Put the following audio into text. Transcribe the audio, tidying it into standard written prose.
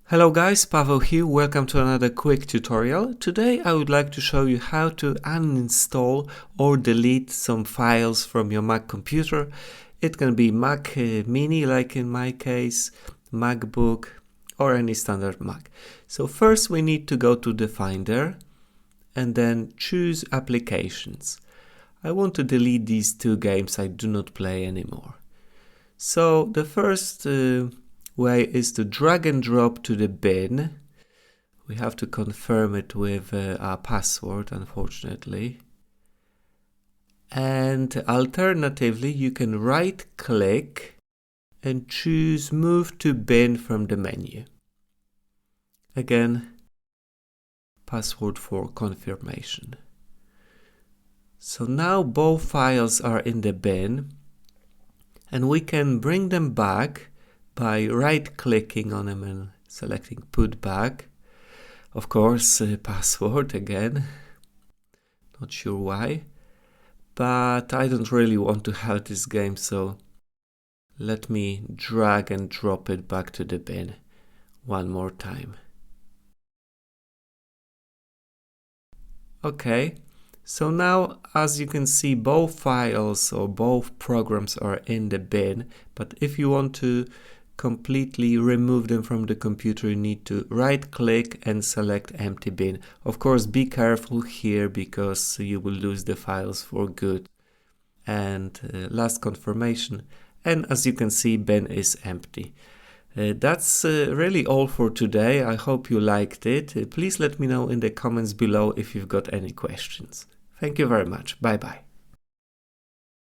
Hello guys, Pavel here, welcome to another quick tutorial. Today I would like to show you how to uninstall or delete some files from your Mac computer. It can be Mac Mini like in my case, MacBook or any standard Mac. So first we need to go to the Finder and then choose Applications. I want to delete these two games I do not play anymore. So the first way is to drag and drop to the bin. We have to confirm it with our password, unfortunately. And alternatively, you can right click and choose Move to Bin from the menu. Again, password for confirmation. So now both files are in the bin and we can bring them back by right-clicking on them and selecting Put Back. Of course, password again. Not sure why. But I don't really want to have this game, so let me drag and drop it back to the bin one more time. Okay, so now as you can see, both files or both programs are in the bin, but if you want to completely remove them from the computer, you need to right click and select empty bin. Of course, be careful here because you will lose the files for good. And last confirmation, and as you can see, bin is empty. That's really all for today. I hope you liked it. Please let me know in the comments below if you've got any questions. Thank you very much. Bye bye.